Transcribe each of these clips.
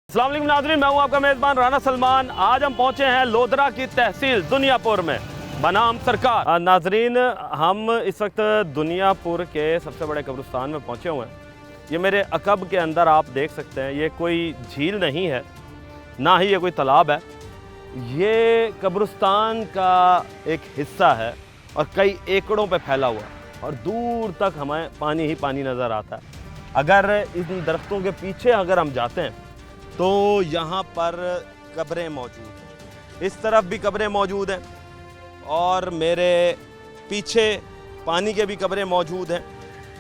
अस्सलाम वालेकुम नाज़रीन, मैं हूं आपका मेज़बान राना सलमान। आज हम पहुंचे हैं लोधरा की तहसील दुनियापुर में बनाम सरकार। नाज़रीन, हम इस वक्त दुनियापुर के सबसे बड़े कब्रिस्तान में पहुंचे हुए हैं। ये मेरे अकब के अंदर आप देख सकते हैं, ये कोई झील नहीं है, ना ही ये कोई तालाब है। ये कब्रिस्तान का एक हिस्सा है और कई एकड़ों पे फैला हुआ है और दूर तक हमें पानी ही पानी नज़र आता है। अगर इन दरख्तों के पीछे अगर हम जाते हैं तो यहाँ पर कब्रें मौजूद हैं, इस तरफ भी कब्रें मौजूद हैं और मेरे पीछे पानी के भी कब्रें मौजूद हैं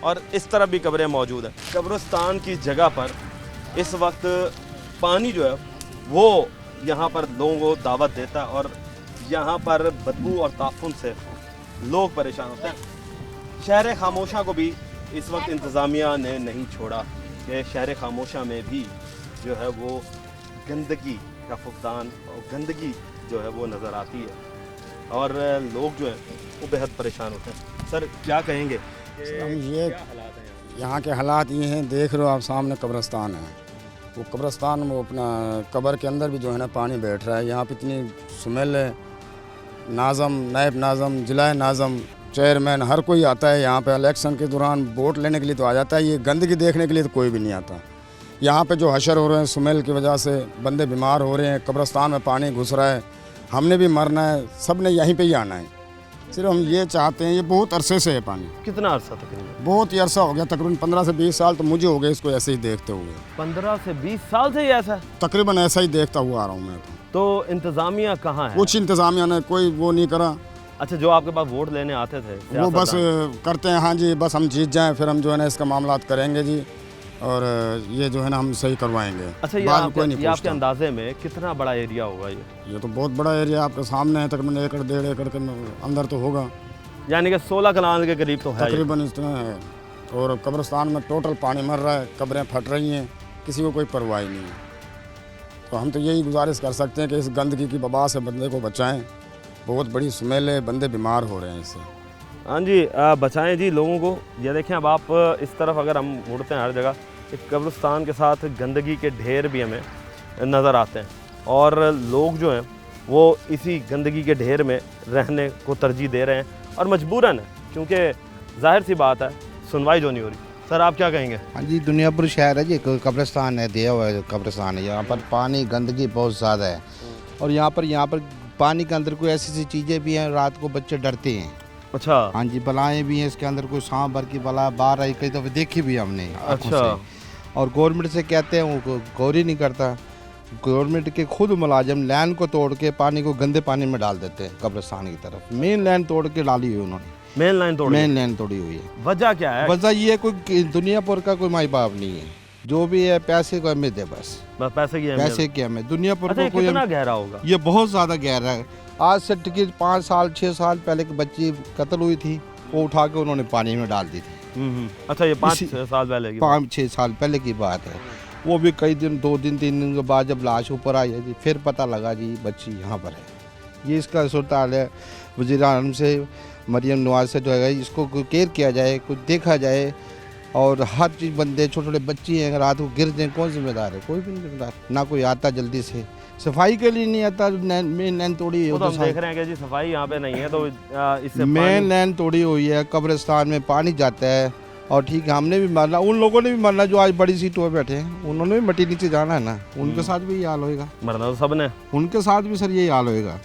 और इस तरफ भी कब्रें मौजूद हैं। कब्रिस्तान की जगह पर इस वक्त पानी जो है वो यहाँ पर लोगों को दावत देता है और यहाँ पर बदबू और ताफुन से लोग परेशान होते हैं। शहर खामोशा को भी इस वक्त इंतज़ामिया ने नहीं छोड़ा कि शहर खामोशा में भी जो है वो गंदगी का फुकदान और गंदगी जो है वो नज़र आती है और लोग जो हैं वो बेहद परेशान होते हैं। सर क्या कहेंगे? ये यहाँ के हालात ये हैं, देख रहे हो आप, सामने कब्रिस्तान है। वो कब्रिस्तान में अपना कब्र के अंदर भी जो है ना पानी बैठ रहा है। यहाँ पे इतनी स्मेल है। नाज़म, नायब नाज़म, जिला नाज़म, चेयरमैन हर कोई आता है यहाँ पे। इलेक्शन के दौरान वोट लेने के लिए तो आ जाता है, ये गंदगी देखने के लिए तो कोई भी नहीं आता। यहाँ पे जो हशर हो रहे हैं स्मेल की वजह से, बंदे बीमार हो रहे हैं, कब्रिस्तान में पानी घुस रहा है, हमने भी मरना है, सब ने यहीं पे ही आना है। सिर्फ हम ये चाहते हैं, ये बहुत अरसे से है पानी। कितना अरसा तकरीबन? बहुत ही अरसा हो गया, तकरीबन 15 से 20 साल तो मुझे हो गए इसको ऐसे ही देखते हुए। 15 से 20 साल से ही ऐसा है? तकरीबन ऐसा ही देखता हुआ आ रहा हूँ मैं तो इंतज़ामिया कहाँ है? कुछ इंतज़ामिया ने कोई वो नहीं करा। अच्छा, जो आपके पास वोट लेने आते थे वो बस करते हैं, हाँ जी, बस हम जीत जाएं फिर हम जो है ना इसका मामलात करेंगे जी, और ये जो है ना हम सही करवाएंगे। अच्छा, ये आपके अंदाजे में कितना बड़ा एरिया होगा? ये तो बहुत बड़ा एरिया आपके सामने है, तकरीबन 1-1.5 एकड़ के अंदर तो होगा, यानी कि 16 कनाल के करीब तो है तकरीबन इतना है। और कब्रिस्तान में टोटल पानी मर रहा है, कब्रें फट रही हैं, किसी को कोई परवाह नहीं है। तो हम तो यही गुजारिश कर सकते हैं कि इस गंदगी की वबा से बंदे को बचाएं। बहुत बड़ी स्मेल है, बंदे बीमार हो रहे हैं इससे। हाँ जी, बचाएं जी लोगों को। ये देखें, अब आप इस तरफ अगर हम मुड़ते हैं, हर जगह एक कब्रिस्तान के साथ गंदगी के ढेर भी हमें नज़र आते हैं और लोग जो हैं वो इसी गंदगी के ढेर में रहने को तरजीह दे रहे हैं और मजबूरन है, क्योंकि जाहिर सी बात है सुनवाई जो नहीं हो रही। सर आप क्या कहेंगे? हाँ जी, दुनियापुर शहर है जी, कब्रिस्तान है, दिया हुआ है कब्रिस्तान है। यहाँ पर पानी गंदगी बहुत ज़्यादा है और यहाँ पर पानी के अंदर कोई ऐसी चीज़ें भी हैं, रात को बच्चे डरते हैं। अच्छा। हाँ जी, बलाएँ भी हैं इसके अंदर, कोई सांप भर की बला बाहर आई, कई दफ़े देखी भी हमने। अच्छा। और गवर्नमेंट से कहते हैं, वो गौर ही नहीं करता। गवर्नमेंट के खुद मुलाजिम लाइन को तोड़ के पानी को गंदे पानी में डाल देते हैं कब्रिस्तान की तरफ। मेन लाइन तोड़ के डाली हुई उन्होंने, मेन लाइन तोड़ी हुई है। वजह क्या है? वजह ये कोई दुनियापुर का कोई माई बाप नहीं है, जो भी है पैसे को अहमियत है, बस पैसे की अहमियत। दुनियापुर को कोई कितना गहरा होगा? ये बहुत ज़्यादा गहरा है। आज से टिकट 5 साल 6 साल पहले की बच्ची कत्ल हुई थी, वो उठा के उन्होंने पानी में डाल दी थी। अच्छा, ये 5-6 साल पहले की 5-6 साल पहले की बात है। वो भी कई दिन, 2 दिन 3 दिन के बाद जब लाश ऊपर आई है जी, फिर पता लगा जी बच्ची यहाँ पर है। ये इसका सुरताल है। वज़ीर आज़म से, मरियम नवाज से जो है इसको केयर किया जाए, कुछ देखा जाए और हर चीज़। बंदे छोटे छोटे बच्चे हैं, रात को गिर जाए, कौन जिम्मेदार है? कोई भी नहीं जिम्मेदार। ना कोई आता जल्दी से, सफाई के लिए नहीं आता। मेन लाइन तोड़ी है, तो हम देख रहे हैं कि जी सफाई यहाँ पे नहीं है, तो इससे मेन लाइन तोड़ी हुई है। कब्रिस्तान में पानी जाता है और ठीक है, हमने भी मरना, उन लोगों ने भी मरना जो आज बड़ी सीटों पे बैठे हैं, उन्होंने भी मट्टी नीचे जाना है ना, उनके साथ भी यही हाल होएगा। मरना तो सब ने, उनके साथ भी सर यही हाल होएगा।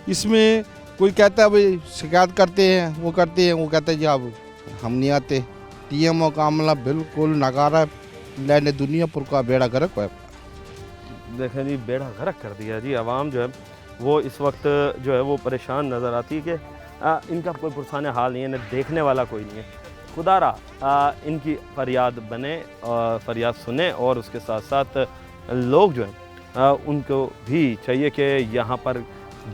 इसमें कोई कहता है भाई शिकायत करते हैं, वो कहते हैं जी अब हम नहीं आते। TMO का मामला बिल्कुल नकारा है, दुनियापुर का बेड़ा गर्क है। देखें जी, बेड़ा गर्क कर दिया जी। आवाम जो है वो इस वक्त जो है वो परेशान नज़र आती है कि इनका कोई पुरसान हाल नहीं है, इन्हें देखने वाला कोई नहीं है। खुदारा इनकी फरियाद बने, फरियाद सुने और उसके साथ साथ लोग जो हैं उनको भी चाहिए कि यहाँ पर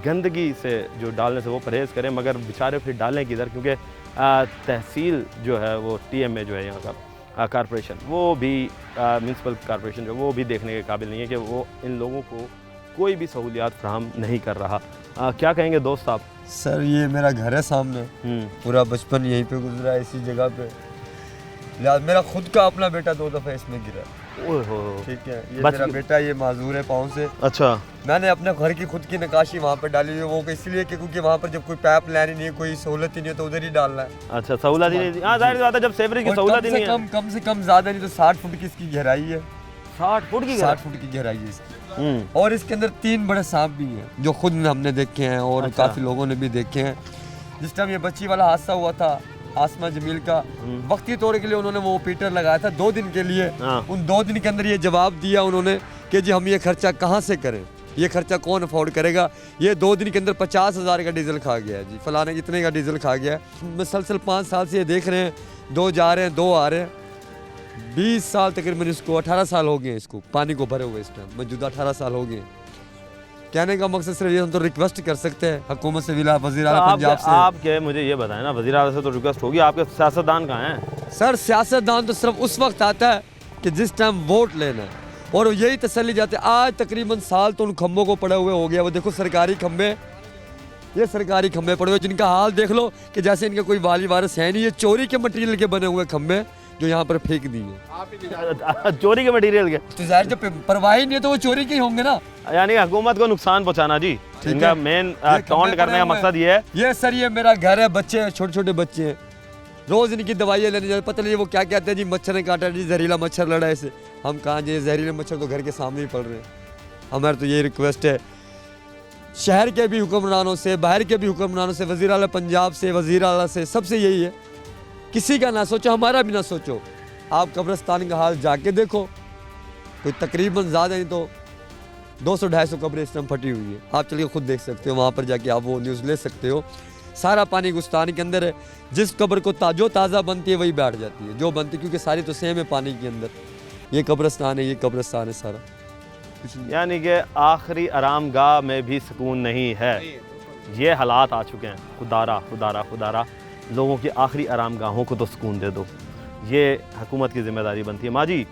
गंदगी से जो डालने से वो परहेज़ करें, मगर बेचारे फिर डालें किधर, क्योंकि तहसील जो है वो TMA जो है यहाँ का कॉरपोरेशन, वो भी म्यूनसिपल कॉरपोरेशन जो वो भी देखने के काबिल नहीं है कि वो इन लोगों को कोई भी सहूलियात फराहम नहीं कर रहा। क्या कहेंगे दोस्त आप? सर ये मेरा घर है सामने, पूरा बचपन यहीं पे गुजरा है, इसी जगह पे। मेरा खुद का अपना बेटा 2 दफ़े इसमें गिरा। ओए हो। ठीक है, ये बच मेरा गया। बेटा ये माजूर है पाँव से। अच्छा। मैंने अपने घर की खुद की नकाशी वहाँ पर डाली हुई है, वो इसलिए कि क्योंकि वहाँ पर जब कोई पाइप लाइन नहीं है, कोई सहूलत ही नहीं है, तो उधर ही डालना है। अच्छा, सहूलत ही नहीं। हाँ, जाहिर सी बात है, जब सेवरेज की और सहूलत ही नहीं है। कम से कम ज़्यादा नहीं तो 60 फुट की इसकी गहराई है। 60 फुट की 60 फुट की गहराई है इसकी। और इसके अंदर 3 बड़े सांप भी हैं जो खुद हमने देखे हैं और अच्छा। काफ़ी लोगों ने भी देखे हैं। जिस टाइम ये बच्ची वाला हादसा हुआ था आसमा जमील का, वक्ती तौर के लिए उन्होंने वो पीटर लगाया था 2 दिन के लिए। हाँ। उन 2 दिन के अंदर ये जवाब दिया उन्होंने कि जी हम ये खर्चा कहाँ से करें, ये खर्चा कौन अफोर्ड करेगा। ये 2 दिन के अंदर 50,000 का डीजल खा गया है जी, फलाने इतने का डीजल खा गया है। मुसलसल 5 साल से ये देख रहे हैं, 2 जा रहे हैं 2 आ रहे हैं। 20 साल तकरीबन इसको, 18 साल हो गए हैं इसको पानी को भरे हुए इस टाइम मौजूदा 18 साल हो गए हैं। कहने का मकसद सिर्फ ये, हम तो रिक्वेस्ट कर सकते हैं हुकूमत से, वज़ीर आला पंजाब से। आपके मुझे ये बताएं ना, वज़ीर आला से तो रिक्वेस्ट होगी, आपके सियासतदान कहाँ हैं? सर सियासतदान तो सिर्फ उस वक्त आता है कि जिस टाइम वोट लेना है, और यही तसल्ली जाते हैं। आज तकरीबन साल तो उन खम्भों को पड़े हुए हो गया। वो देखो सरकारी खम्भे, ये सरकारी खम्भे पड़े हुए, जिनका हाल देख लो कि जैसे इनका कोई वाली वारिस है नहीं। ये चोरी के मटेरियल के बने हुए खम्भे जो यहाँ पर फेंक दिए। चोरी के मटेरियल के? तो जाहिर जब परवाह ही नहीं है तो वो चोरी के ही होंगे ना। यानी हुकूमत को नुकसान पहुंचाना जी, इनका मेन टॉन्ट करने का मकसद ये है। ये सर ये मेरा घर है, बच्चे हैं, छोटे छोटे बच्चे हैं, रोज इनकी दवाइयाँ लेने जाते, पता नहीं वो क्या कहते हैं जी, मच्छर ने काटा जी, जहरीला मच्छर लड़ा है इसे। हम कहाँ जी, जहरीले मच्छर तो घर के सामने ही पड़ रहे हैं। हमारी तो यही रिक्वेस्ट है शहर के भी हुक्मरानों से, बाहर के भी हुक्मरानों से, वज़ीर आला पंजाब से, वज़ीर आला से, सबसे यही है, किसी का ना सोचो, हमारा भी ना सोचो। आप कब्रिस्तान का हाल जाके देखो, कोई तकरीबन ज़्यादा नहीं तो 200-250 कब्रें इस टाइम फटी हुई है। आप चलिए खुद देख सकते हो, वहाँ पर जाके आप वो न्यूज़ ले सकते हो। सारा पानी गुस्तान के अंदर है। जिस कब्र को जो ताज़ा बनती है वही बैठ जाती है, जो बनती, क्योंकि सारी तो सेम है पानी के अंदर। ये कब्रिस्तान है, ये कब्रिस्तान है सारा। यानी कि आखिरी आरामगाह में भी सुकून नहीं है। ये हालात आ चुके हैं। खुदारा खुदारा खुदारा, लोगों की आखिरी आरामगाहों को तो सुकून दे दो, ये हुकूमत की ज़िम्मेदारी बनती है। माँ जी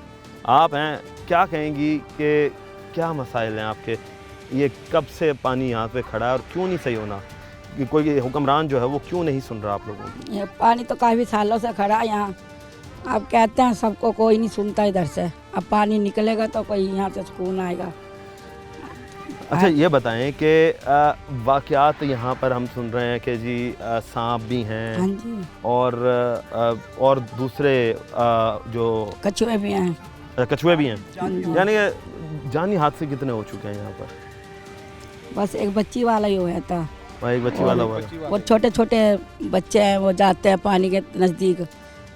आप हैं, क्या कहेंगी कि क्या मसाइल हैं आपके? ये कब से पानी यहाँ पे खड़ा है और क्यों नहीं सही होना? कि कोई हुक्मरान जो है वो क्यों नहीं सुन रहा आप लोगों की? ये पानी तो काफ़ी सालों से खड़ा है यहाँ। अब कहते हैं सबको, कोई नहीं सुनता इधर से। अब पानी निकलेगा तो कोई यहाँ से सुकून आएगा। अच्छा ये बताएं कि वाक़यात यहाँ पर हम सुन रहे हैं कि जी सांप भी हैं। हाँ जी। और दूसरे जो कछुए भी हैं। कछुए भी हैं। हाँ जी। यानी जानी हादसे कितने हो चुके हैं यहाँ पर? बस एक बच्ची वाला ही हुआ था। वहाँ एक बच्ची वाला हुआ है। वो छोटे छोटे बच्चे हैं, वो जाते हैं पानी के नज़दीक।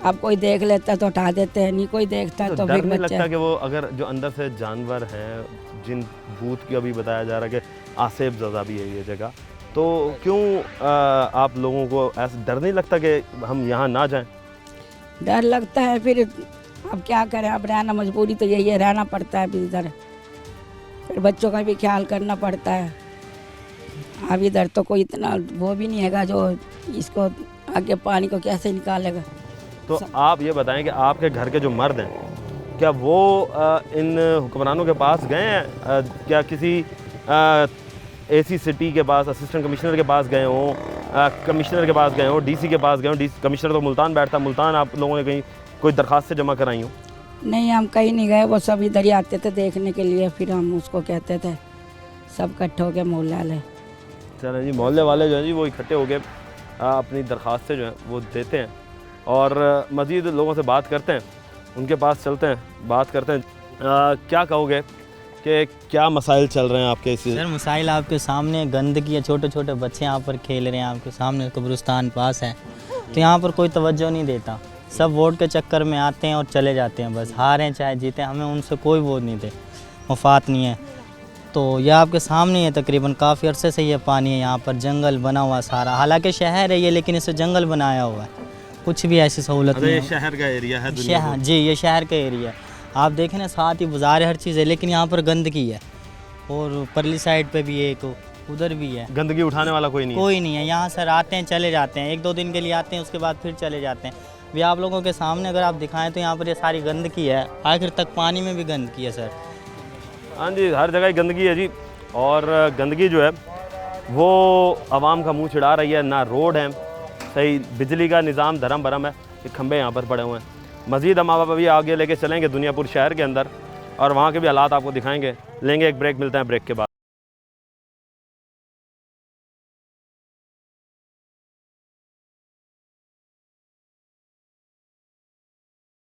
अब कोई देख लेता है तो उठा देते हैं, नहीं कोई देखता है तो डर फिर नहीं बच्चे। लगता कि वो अगर जो अंदर से जानवर हैं, जिन भूत की अभी बताया जा रहा है कि आसेब ज़दा भी है ये जगह, तो क्यों आप लोगों को ऐसा डर नहीं लगता कि हम यहाँ ना जाएं? डर लगता है, फिर अब क्या करें, अब रहना मजबूरी तो यही है, रहना पड़ता है इधर। फिर बच्चों का भी ख्याल करना पड़ता है। अब इधर तो कोई इतना वो भी नहीं हैगा जो इसको आगे पानी को कैसे निकालेगा। तो आप ये बताएं कि आपके घर के जो मर्द हैं, क्या वो इन हुक्मरानों के पास गए हैं? क्या किसी एसी सिटी के पास, असिस्टेंट कमिश्नर के पास गए हों, कमिश्नर के पास गए हों, डीसी के पास गए हों? डीसी कमिश्नर तो मुल्तान बैठता, मुल्तान आप लोगों ने कहीं कोई दरख्वास्त से जमा कराई हो? नहीं, हम कहीं नहीं गए। वो सब इधर ही आते थे देखने के लिए, फिर हम उसको कहते थे सब इकट्ठे हो गए मोहल्ले वाले। चलें जी, मोहल्ले वाले जो हैं जी वो इकट्ठे हो गए, अपनी दरख्वास्तें जो हैं वो देते हैं और मज़ीद लोगों से बात करते हैं, उनके पास चलते हैं, बात करते हैं। क्या कहोगे कि क्या मसाइल चल रहे हैं आपके इस? सर मसाइल आपके सामने, गंदगी है, छोटे छोटे बच्चे यहाँ पर खेल रहे हैं आपके सामने, कब्रिस्तान पास है, तो यहाँ पर कोई तवज्जो नहीं देता। सब वोट के चक्कर में आते हैं और चले जाते हैं, बस हारें चाहे जीतें, हमें उनसे कोई वो नहीं दे, मफात नहीं है। तो ये आपके सामने है, तकरीबन काफ़ी अरसे से ये पानी है, यहाँ पर जंगल बना हुआ सारा, हालांकि शहर है ये, लेकिन इसे जंगल बनाया हुआ है, कुछ भी ऐसी सहूलत नहीं ये है। शहर का एरिया है? शहर जी, ये शहर का एरिया है। आप देखें ना, साथ ही बाजार है, हर चीज़ है, लेकिन यहाँ पर गंदगी है। और परली साइड पे भी एक, उधर भी है। गंदगी उठाने वाला कोई नहीं? कोई नहीं है। यहाँ सर आते हैं चले जाते हैं, 1-2 दिन के लिए आते हैं, उसके बाद फिर चले जाते हैं। भी आप लोगों के सामने अगर आप दिखाएं तो यहाँ पर ये सारी गंदगी है, आखिर तक पानी में भी गंदगी है सर। हाँ जी, हर जगह ही गंदगी है जी। और गंदगी जो है वो आवाम का मुंह चिढ़ा रही है। ना रोड है सही, बिजली का निज़ाम धर्म भरम है, ये खंभे यहाँ पर पड़े हुए हैं। मज़ीद हम आप अभी आगे लेके चलेंगे दुनियापुर शहर के अंदर और वहाँ के भी हालात आपको दिखाएंगे। लेंगे एक ब्रेक, मिलते हैं ब्रेक के बाद।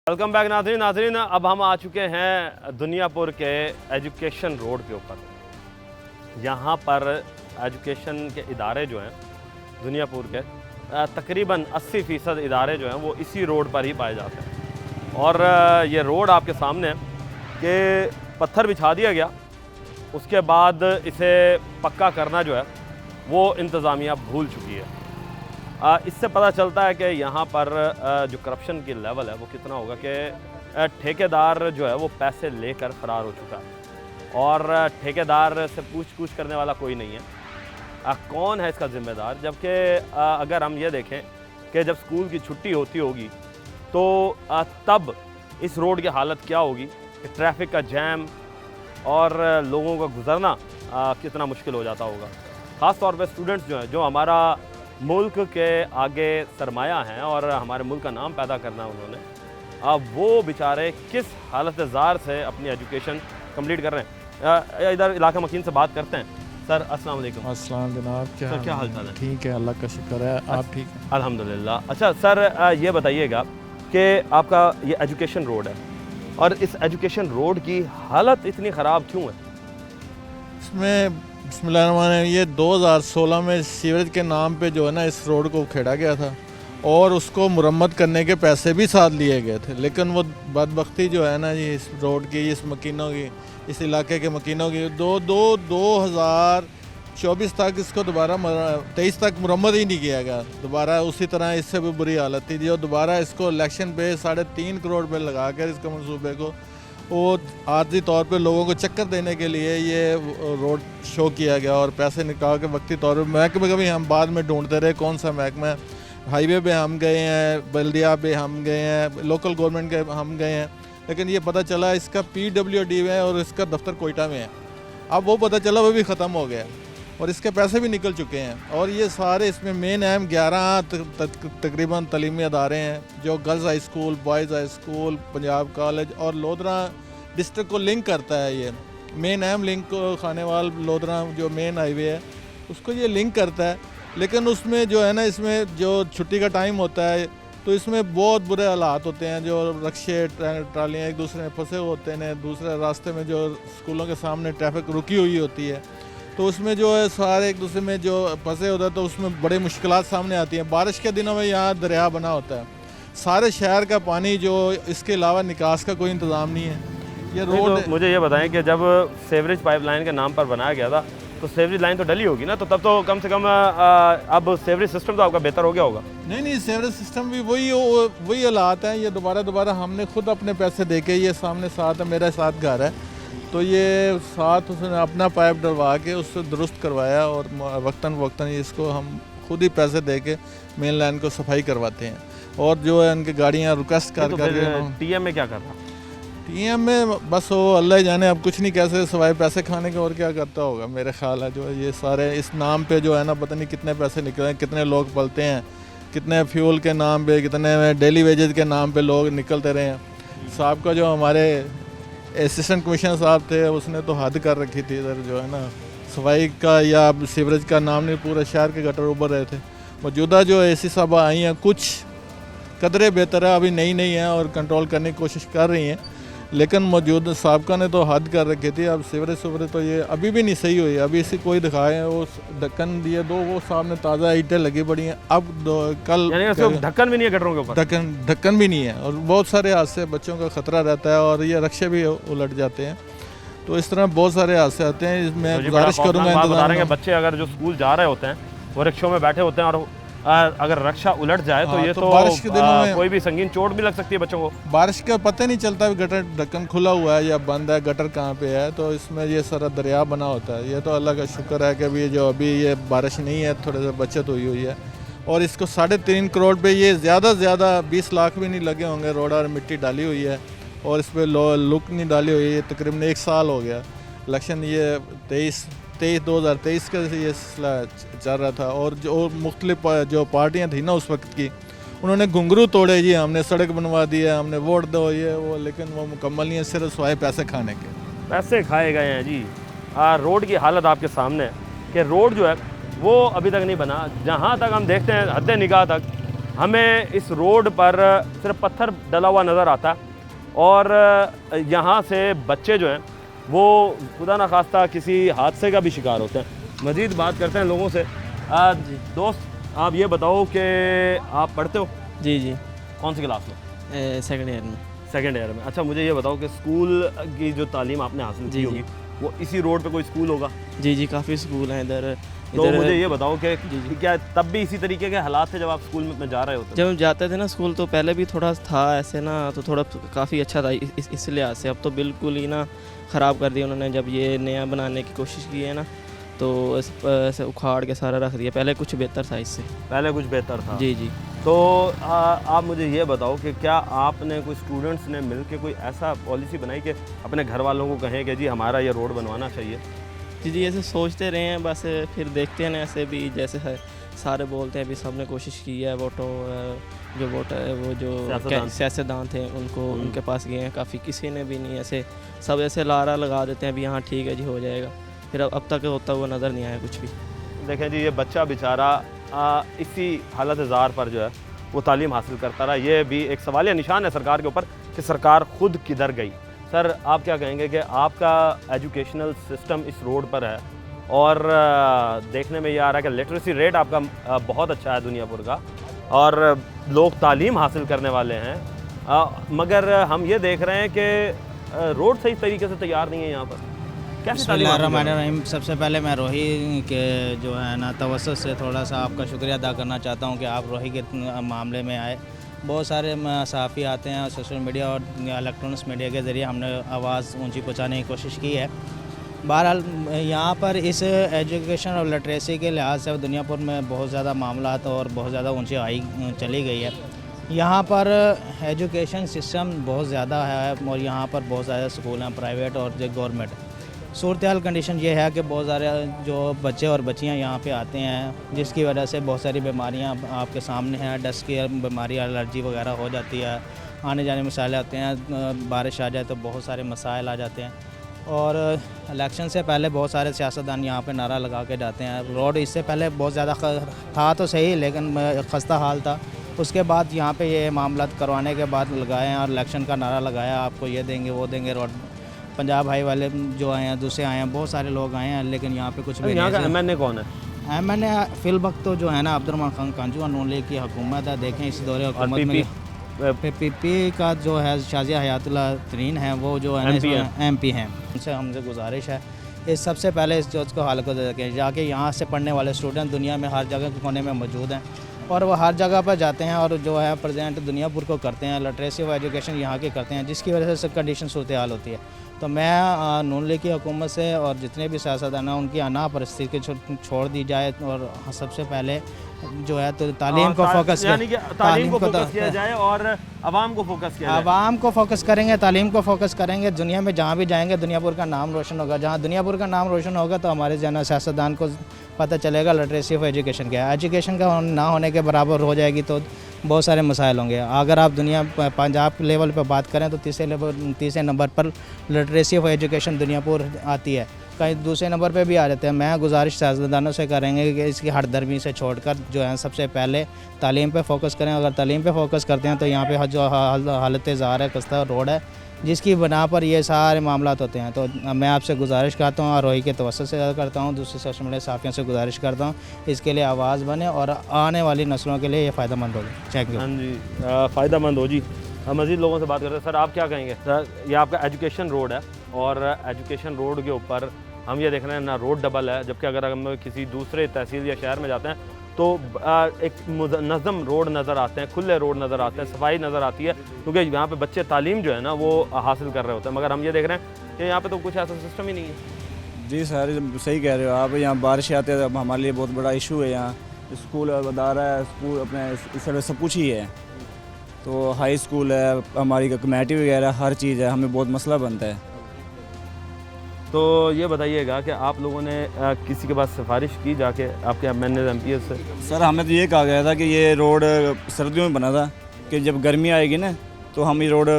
वेलकम बैक नाज़रीन, अब हम आ चुके हैं दुनियापुर के एजुकेशन रोड के ऊपर। यहाँ पर एजुकेशन के इदारे जो हैं दुनियापुर के तकरीबन 80% इदारे जो हैं वो इसी रोड पर ही पाए जाते हैं। और ये रोड आपके सामने है कि पत्थर बिछा दिया गया, उसके बाद इसे पक्का करना जो है वो इंतज़ामिया भूल चुकी है। इससे पता चलता है कि यहाँ पर जो करप्शन की लेवल है वो कितना होगा कि ठेकेदार जो है वो पैसे लेकर फ़रार हो चुका है और ठेकेदार से पूछ करने वाला कोई नहीं है। कौन है इसका ज़िम्मेदार? जबकि अगर हम ये देखें कि जब स्कूल की छुट्टी होती होगी तो तब इस रोड की हालत क्या होगी कि ट्रैफिक का जैम और लोगों का गुज़रना कितना मुश्किल हो जाता होगा। ख़ास तौर पे स्टूडेंट्स जो हैं, जो हमारा मुल्क के आगे सरमाया हैं और हमारे मुल्क का नाम पैदा करना उन्होंने, अब वो बेचारे किस हालत ज़ार से अपनी एजुकेशन कंप्लीट कर रहे हैं। इधर इलाका मकीन से बात करते हैं। सर अस्सलाम वालेकुम। अस्सलाम जनाब, क्या हाल चाल है? ठीक है, अल्लाह का शुक्र है। आप ठीक हैं? अल्हम्दुलिल्लाह। अच्छा सर, ये बताइएगा कि आपका ये एजुकेशन रोड है और इस एजुकेशन रोड की हालत इतनी ख़राब क्यों है? इसमें बिस्मिल्लाहिर्रहमानिर्रहीम, ये 2016 में सीवरेज के नाम पे जो है ना इस रोड को खेड़ा गया था और उसको मुरम्मत करने के पैसे भी साथ लिए गए थे, लेकिन वो बदबख्ती जो है ना जी इस रोड की, इस मकीनों की, इस इलाके के मकीनों की 2024 तक इसको दोबारा 23 तक मुरम्मत ही नहीं किया गया दोबारा। उसी तरह इससे भी बुरी हालत थी जो दोबारा इसको इलेक्शन पे 3.5 करोड़ रुपये लगा कर इसके मनसूबे को वो आर्जी तौर पे लोगों को चक्कर देने के लिए ये रोड शो किया गया और पैसे निकाल के वक्ती तौर पर महकमे का भी हम बाद में ढूंढते रहे कौन सा महकमा। हाईवे पे हम गए हैं, बल्दिया पे हम गए हैं, लोकल गवर्नमेंट के हम गए हैं, लेकिन ये पता चला इसका PWD में और इसका दफ्तर कोयटा में है। अब वो पता चला वो भी ख़त्म हो गया और इसके पैसे भी निकल चुके हैं। और ये सारे इसमें मेन अहम 11 तकरीबन तलीमी अदारे हैं जो girls high school, boys high school, Punjab college और लोधरा डिस्ट्रिक्ट को लिंक करता है। ये मेन अहम लिंक खानेवाल लोधरा जो मेन हाईवे है उसको ये लिंक करता है। लेकिन उसमें जो है ना, इसमें जो छुट्टी का टाइम होता है तो इसमें बहुत बुरे हालात होते हैं। जो रक्शे ट्रालियाँ एक दूसरे में फंसे होते हैं, दूसरे रास्ते में जो स्कूलों के सामने ट्रैफिक रुकी हुई होती है तो उसमें जो है सारे एक दूसरे में जो फंसे होता है तो उसमें बड़े मुश्किलात सामने आती हैं। बारिश के दिनों में यहाँ दरिया बना होता है, सारे शहर का पानी जो, इसके अलावा निकास का कोई इंतज़ाम नहीं है। ये रोड तो मुझे ये बताएं कि जब सीवरेज पाइपलाइन के नाम पर बनाया गया था तो सीवरेज लाइन तो डली होगी ना, तो तब तो कम से कम अब सीवरेज सिस्टम तो आपका बेहतर हो गया होगा। नहीं, सीवरेज सिस्टम भी वही हालात हैं। ये दोबारा हमने खुद अपने पैसे दे के, ये सामने साथ है, मेरा साथ घर है, तो ये साथ उसने अपना पाइप डलवा के उससे दुरुस्त करवाया और वक्तन इसको हम खुद ही पैसे दे के मेन लाइन को सफाई करवाते हैं। और जो है उनकी गाड़ियाँ रिक्वेस्ट कर TM में क्या कर रहा? TM में बस वो अल्लाह ही जाने, अब कुछ नहीं कह सकते सिवाय पैसे खाने के, और क्या करता होगा। मेरे ख्याल है जो ये सारे इस नाम पे जो है ना, पता नहीं कितने पैसे निकले हैं, कितने लोग पलते हैं, कितने फ्यूल के नाम पे, कितने डेली वेजेस के नाम पे लोग निकलते रहे हैं। साहब का जो हमारे असिस्टेंट कमिश्नर साहब थे उसने तो हद कर रखी थी इधर जो है ना, सफाई का या सीवरेज का नाम नहीं, पूरे शहर के गटर उभर रहे थे। मौजूदा जो AC साहब आई हैं कुछ कदरे बेहतर है, अभी नई है और कंट्रोल करने की कोशिश कर रही हैं, लेकिन मौजूदा सबका ने तो हद कर रखी थी। अब सीवरेज तो ये अभी भी नहीं सही हुई। अभी इसी कोई दिखाए वो ढक्कन दिए दो, वो सामने ताज़ा ईंटें लगी पड़ी हैं। अब कल ढक्कन भी नहीं है गटरों के ऊपर, ढक्कन भी नहीं है और बहुत सारे हादसे, बच्चों का ख़तरा रहता है और ये रक्शे भी उलट जाते हैं। तो इस तरह बहुत सारे हादसे आते हैं। मैं गुजारिश करूँगा, बच्चे अगर जो स्कूल जा रहे होते हैं वो रिक्शों में बैठे होते हैं और अगर रक्षा उलट जाए तो ये तो बारिश के दिनों में कोई भी संगीन चोट भी लग सकती है बच्चों को। बारिश का पता नहीं चलता गटर ढक्कन खुला हुआ है या बंद है, गटर कहाँ पे है, तो इसमें ये सारा दरिया बना होता है। ये तो अल्लाह का शुक्र है कि अभी ये बारिश नहीं है, थोड़ा सा बचत हुई है। और इसको 3.5 करोड़ पे ये ज़्यादा से ज़्यादा 20 लाख भी नहीं लगे होंगे। रोड और मिट्टी डाली हुई है और इस पर लुक नहीं डाली हुई है। तकरीबन 1 साल हो गया, इलेक्शन ये 2023 का ये सिलसिला चल रहा था और जो मुख्तलिफ जो पार्टियां थी ना उस वक्त की, उन्होंने घुंघरू तोड़े जी, हमने सड़क बनवा दी है, हमने वोट दो ये वो, लेकिन वो मुकम्मल नहीं है, सिर्फ स्वाय पैसे खाने के। पैसे खाए गए हैं जी। रोड की हालत आपके सामने है कि रोड जो है वो अभी तक नहीं बना। जहाँ तक हम देखते हैं हद निगाह तक हमें इस रोड पर सिर्फ पत्थर डला हुआ नज़र आता है और यहाँ से बच्चे जो हैं वो खुदा न खास्ता किसी हादसे का भी शिकार होते हैं। मज़ीद बात करते हैं लोगों से। दोस्त आप ये बताओ कि आप पढ़ते हो? जी जी, कौन सी क्लास में? सेकंड ईयर में। सेकेंड ईयर में। अच्छा, मुझे ये बताओ कि स्कूल की जो तालीम आपने हासिल की जी, होगी वो इसी रोड पे कोई स्कूल होगा? जी जी, काफ़ी स्कूल हैं इधर। तो मुझे ये बताओ कि क्या तब भी इसी तरीके के हालात थे जब आप स्कूल में जा रहे होते? जब हम जाते थे ना स्कूल तो पहले भी थोड़ा था ऐसे ना, तो थोड़ा काफ़ी अच्छा था इस लिहाज से। अब तो बिल्कुल ही ना ख़राब कर दिया उन्होंने। जब ये नया बनाने की कोशिश की है ना तो ऐसे उखाड़ के सारा रख दिया। पहले कुछ बेहतर था इससे। पहले कुछ बेहतर था। जी जी। तो आप मुझे ये बताओ कि क्या आपने कोई स्टूडेंट्स ने मिल के कोई ऐसा पॉलिसी बनाई कि अपने घर वालों को कहें कि जी हमारा ये रोड बनवाना चाहिए? जी जी, ऐसे सोचते रहे हैं बस, फिर देखते हैं ना ऐसे भी जैसे है सारे बोलते हैं। अभी सबने कोशिश की है, जो वोट है वो जो सियासतदान थे उनको उनके पास गए हैं काफ़ी, किसी ने भी नहीं। ऐसे सब ऐसे लारा लगा देते हैं, अभी हाँ ठीक है जी हो जाएगा, फिर अब तक होता हुआ नज़र नहीं आया कुछ भी। देखें जी, ये बच्चा बेचारा इसी हालत ज़ार पर जो है वो तालीम हासिल करता रहा। ये भी एक सवालिया निशान है सरकार के ऊपर कि सरकार खुद किधर गई। सर आप क्या कहेंगे कि आपका एजुकेशनल सिस्टम इस रोड पर है और देखने में ये आ रहा है कि लिटरेसी रेट आपका बहुत अच्छा है दुनियापुर का और लोग तालीम हासिल करने वाले हैं, मगर हम ये देख रहे हैं कि रोड सही तरीके से तैयार नहीं है यहाँ पर। कैसे तालीम हासिल करें? बिस्मिल्लाहिर्रहमानिर्रहीम। सबसे पहले मैं रोही के जो है ना तवज्जुह से थोड़ा सा आपका शुक्रिया अदा करना चाहता हूँ कि आप रोही के मामले में आए। बहुत सारे सहाफ़ी आते हैं और सोशल मीडिया और इलेक्ट्रॉनिक्स मीडिया के ज़रिए हमने आवाज़ ऊंची पहुंचाने की कोशिश की है। बहरहाल यहाँ पर इस एजुकेशन और लिटरेसी के लिहाज से दुनियापुर में बहुत ज़्यादा मामलात और बहुत ज़्यादा ऊंचाई चली गई है। यहाँ पर एजुकेशन सिस्टम बहुत ज़्यादा है और यहाँ पर बहुत ज़्यादा स्कूल हैं प्राइवेट और जो गवर्नमेंट। सूरत हाल कंडीशन ये है कि बहुत सारे जो बच्चे और बच्चियाँ यहाँ पे आते हैं जिसकी वजह से बहुत सारी बीमारियाँ आपके सामने हैं। डस्ट की बीमारी, एलर्जी वगैरह हो जाती है, आने जाने में मसाइल आते हैं, बारिश आ जाए तो बहुत सारे मसाइल आ जाते हैं। और इलेक्शन से पहले बहुत सारे सियासतदान यहाँ पे नारा लगा के जाते हैं। रोड इससे पहले बहुत ज़्यादा था तो सही, लेकिन खस्ता हाल था। उसके बाद यहाँ पे ये मामला करवाने के बाद लगाए हैं और इलेक्शन का नारा लगाया, आपको ये देंगे वो देंगे। रोड पंजाब हाई वाले जो आए हैं, दूसरे आए हैं, बहुत सारे लोग आए हैं, लेकिन यहाँ पे कुछ भी यहाँ नहीं। का MNA कौन है? MNA फिल वक्त तो जो है ना अब्दुर्रहमान खान कांजू नून लीग की हुकूमत है। देखें इस दौरे हुकूमत में PP का जो है शाजिया हयातुल्लाह तरीन है, वो जो है MP हैं। उनसे हमसे गुजारिश है इस सबसे पहले इस चीज़ को हल कर दें, जाके यहाँ से पढ़ने वाले स्टूडेंट दुनिया में हर जगह के कोने में मौजूद हैं और वो हर जगह पर जाते हैं और जो है प्रेजेंट दुनियापुर को करते हैं, लिटरेसी व एजुकेशन यहाँ की करते हैं, जिसकी वजह से कंडीशन सूरत हाल होती है। तो मैं नून लीग की हुकूमत से और जितने भी सियासतदान हैं उनकी अना परिस्थिति छोड़ दी जाए और सबसे पहले जो है तो तालीम को फोकस किया जाए और आवाम को फोकस किया जाए। आवाम को फोकस करेंगे, तालीम को फोकस करेंगे, दुनिया में जहाँ भी जाएंगे दुनियापुर का नाम रोशन होगा। जहाँ दुनियापुर का नाम रोशन होगा तो हमारे जन सियासतदान को पता चलेगा लिटरेसी ऑफ एजुकेशन क्या है। एजुकेशन का ना होने के बराबर हो जाएगी तो बहुत सारे मसाइल होंगे। अगर आप दुनिया पंजाब लेवल पर बात करें तो तीसरे नंबर पर लिटरेसी ऑफ एजुकेशन दुनियापुर आती है, कहीं दूसरे नंबर पे भी आ जाते हैं। मैं गुजारिश सियासतदानों से करेंगे कि इसकी हरदर्मी से छोड़कर जो है सबसे पहले तालीम पे फोकस करें। अगर तालीम पे फोकस करते हैं तो यहाँ पे जो हालत ज़ार है, कस्ता रोड है, जिसकी बना पर ये सारे मामला होते हैं। तो मैं आपसे गुजारिश करता हूँ और रोही के तवज्जुह से करता हूँ, दूसरे सोशल मीडिया साफियों से गुजारिश करता हूँ इसके लिए आवाज़ बने और आने वाली नस्लों के लिए ये फ़ायदेमंद होगी। Thank you. हाँ जी, फ़ायदेमंद हो जी। हम मज़ीद लोगों से बात करते हैं। सर आप क्या कहेंगे? सर ये आपका एजुकेशन रोड है और एजुकेशन रोड के ऊपर हम ये देख रहे हैं ना रोड डबल है, जबकि अगर हम किसी दूसरे तहसील या शहर में जाते हैं तो एक नज़म रोड नज़र आते हैं, खुले रोड नज़र आते हैं, सफाई नज़र आती है, क्योंकि यहाँ पे बच्चे तालीम जो है ना वो हासिल कर रहे होते हैं। मगर हम ये देख रहे हैं कि यहाँ पे तो कुछ ऐसा सिस्टम ही नहीं है। जी सर, सही कह रहे हो आप। यहाँ बारिश आते हैं, हमारे लिए बहुत बड़ा इशू है। यहाँ स्कूल अदारा है, स्कूल अपने इस तरह सब कुछ ही है, तो हाई स्कूल है, हमारी कमेटी वगैरह हर चीज़ है, हमें बहुत मसला बनता है। तो ये बताइएगा कि आप लोगों ने किसी के पास सिफारिश की जाके आपके MNA से? सर हमें तो ये कहा गया था कि ये रोड सर्दियों में बना था कि जब गर्मी आएगी ना तो हम ये रोड